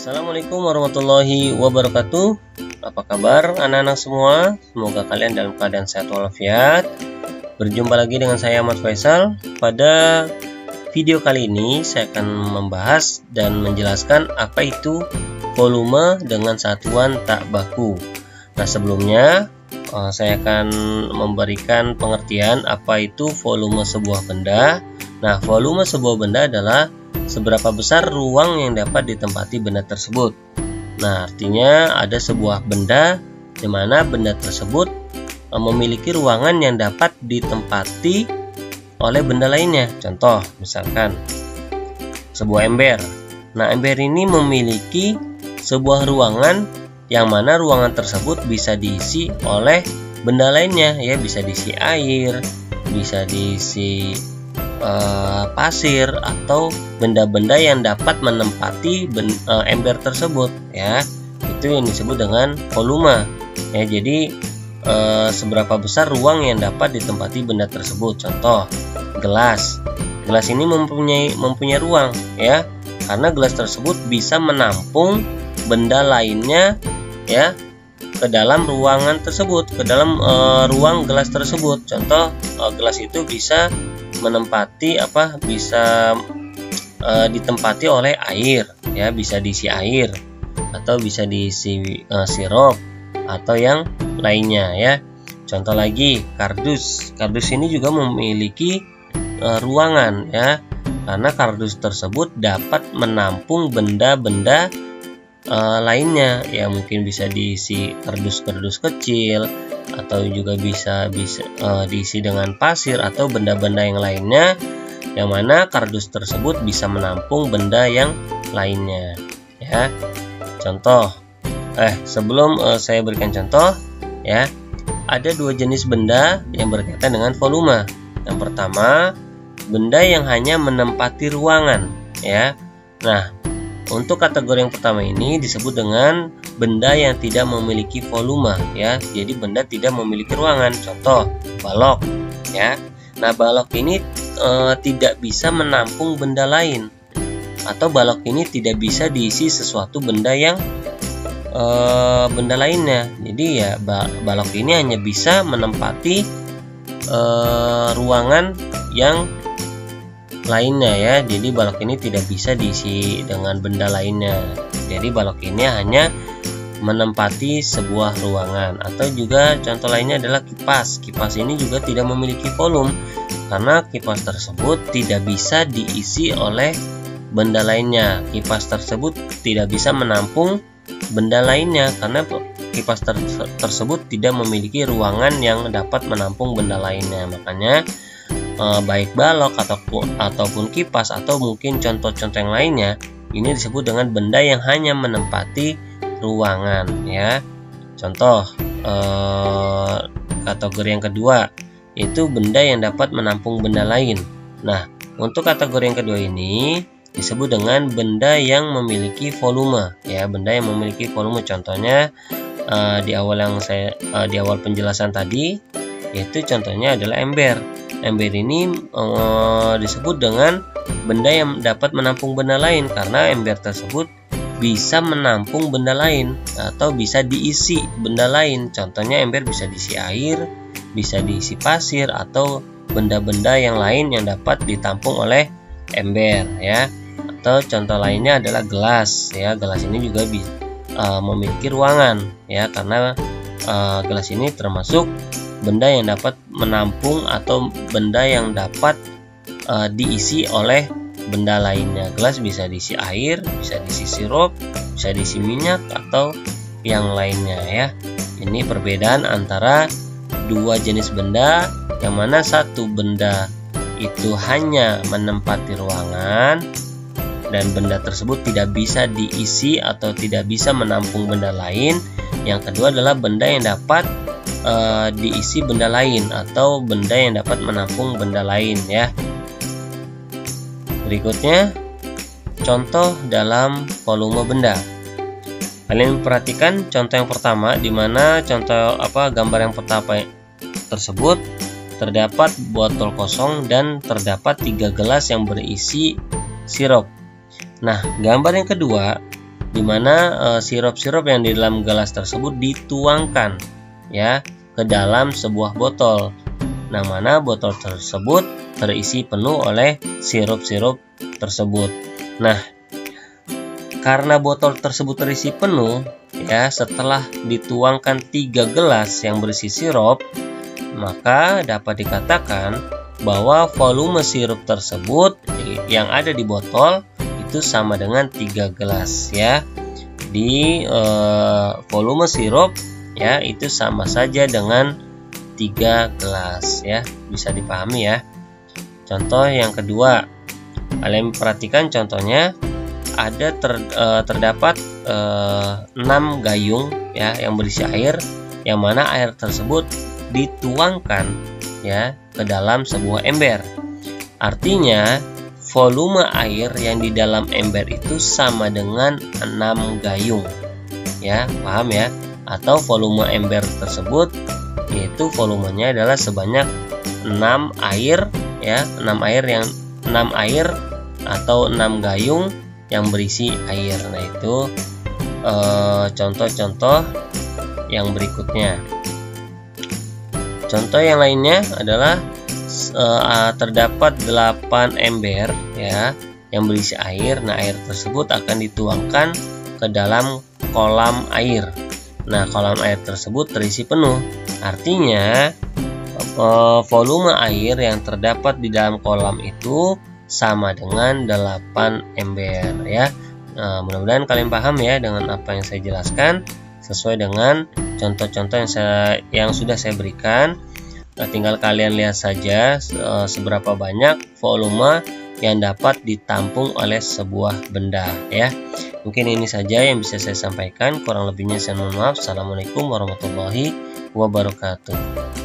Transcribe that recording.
Assalamualaikum warahmatullahi wabarakatuh. Apa kabar anak-anak semua? Semoga kalian dalam keadaan sehat walafiat. Berjumpa lagi dengan saya Ahmad Faisal. Pada video kali ini saya akan membahas dan menjelaskan apa itu volume dengan satuan tak baku. Nah, sebelumnya saya akan memberikan pengertian apa itu volume sebuah benda. Nah, volume sebuah benda adalah seberapa besar ruang yang dapat ditempati benda tersebut. Nah, artinya ada sebuah benda di mana benda tersebut memiliki ruangan yang dapat ditempati oleh benda lainnya. Contoh, misalkan sebuah ember. Nah, ember ini memiliki sebuah ruangan yang mana ruangan tersebut bisa diisi oleh benda lainnya, ya, bisa diisi air, bisa diisi pasir atau benda-benda yang dapat menempati ember tersebut, ya. Itu yang disebut dengan volume, ya. Jadi seberapa besar ruang yang dapat ditempati benda tersebut. Contoh, gelas. Gelas ini mempunyai ruang, ya, karena gelas tersebut bisa menampung benda lainnya, ya, ke dalam ruangan tersebut, ke dalam ruang gelas tersebut. Contoh, gelas itu bisa menempati bisa ditempati oleh air, ya, bisa diisi air atau bisa diisi sirup atau yang lainnya, ya. Contoh lagi, kardus. Kardus ini juga memiliki ruangan, ya, karena kardus tersebut dapat menampung benda-benda lainnya, ya, mungkin bisa diisi kardus-kardus kecil atau juga bisa diisi dengan pasir atau benda-benda yang lainnya, yang mana kardus tersebut bisa menampung benda yang lainnya, ya. Contoh, sebelum saya berikan contoh, ya, ada dua jenis benda yang berkaitan dengan volume. Yang pertama, benda yang hanya menempati ruangan, ya. Nah, untuk kategori yang pertama ini disebut dengan benda yang tidak memiliki volume, ya. Jadi benda tidak memiliki ruangan. Contoh, balok, ya. Nah, balok ini tidak bisa menampung benda lain, atau balok ini tidak bisa diisi sesuatu benda yang benda lainnya. Jadi ya, balok ini hanya bisa menempati ruangan yang lainnya, ya. Jadi balok ini tidak bisa diisi dengan benda lainnya. Jadi balok ini hanya menempati sebuah ruangan. Atau juga contoh lainnya adalah kipas. Kipas ini juga tidak memiliki volume karena kipas tersebut tidak bisa diisi oleh benda lainnya. Kipas tersebut tidak bisa menampung benda lainnya karena kipas tersebut tidak memiliki ruangan yang dapat menampung benda lainnya. Makanya baik balok ataupun kipas atau mungkin contoh-contoh yang lainnya, ini disebut dengan benda yang hanya menempati ruangan, ya. Contoh, kategori yang kedua itu benda yang dapat menampung benda lain. Nah, untuk kategori yang kedua ini disebut dengan benda yang memiliki volume, ya, benda yang memiliki volume. Contohnya di awal penjelasan tadi, yaitu contohnya adalah ember. Ember ini disebut dengan benda yang dapat menampung benda lain karena ember tersebut bisa menampung benda lain atau bisa diisi benda lain. Contohnya, ember bisa diisi air, bisa diisi pasir atau benda-benda yang lain yang dapat ditampung oleh ember, ya. Atau contoh lainnya adalah gelas, ya. Gelas ini juga memiliki ruangan, ya, karena gelas ini termasuk benda yang dapat menampung atau benda yang dapat diisi oleh benda lainnya. Gelas bisa diisi air, bisa diisi sirup, bisa diisi minyak atau yang lainnya, ya. Ini perbedaan antara dua jenis benda, yang mana satu benda itu hanya menempati ruangan dan benda tersebut tidak bisa diisi atau tidak bisa menampung benda lain. Yang kedua adalah benda yang dapat diisi benda lain atau benda yang dapat menampung benda lain, ya. Berikutnya, contoh dalam volume benda. Kalian perhatikan contoh yang pertama, di mana contoh gambar yang pertama tersebut terdapat botol kosong dan terdapat 3 gelas yang berisi sirup. Nah, gambar yang kedua di mana sirup-sirup yang di dalam gelas tersebut dituangkan ya ke dalam sebuah botol. Nah, mana botol tersebut terisi penuh oleh sirup-sirup tersebut. Nah, karena botol tersebut terisi penuh ya, setelah dituangkan 3 gelas yang berisi sirup, maka dapat dikatakan bahwa volume sirup tersebut yang ada di botol itu sama dengan 3 gelas ya. Di volume sirup ya itu sama saja dengan 3 gelas ya, bisa dipahami ya. Contoh yang kedua, kalian perhatikan contohnya ada terdapat 6 gayung ya yang berisi air, yang mana air tersebut dituangkan ya ke dalam sebuah ember. Artinya volume air yang di dalam ember itu sama dengan 6 gayung ya, paham ya? Atau volume ember tersebut yaitu volumenya adalah sebanyak 6 air ya, 6 air atau 6 gayung yang berisi air. Nah, itu contoh-contoh yang berikutnya. Contoh yang lainnya adalah terdapat 8 ember ya yang berisi air. Nah, air tersebut akan dituangkan ke dalam kolam air. Nah, kolam air tersebut terisi penuh. Artinya volume air yang terdapat di dalam kolam itu sama dengan 8 ember ya. Mudah-mudahan kalian paham ya dengan apa yang saya jelaskan sesuai dengan contoh-contoh yang sudah saya berikan. Tinggal kalian lihat saja seberapa banyak volume yang dapat ditampung oleh sebuah benda ya. Mungkin ini saja yang bisa saya sampaikan, kurang lebihnya saya mohon maaf. Assalamualaikum warahmatullahi wabarakatuh.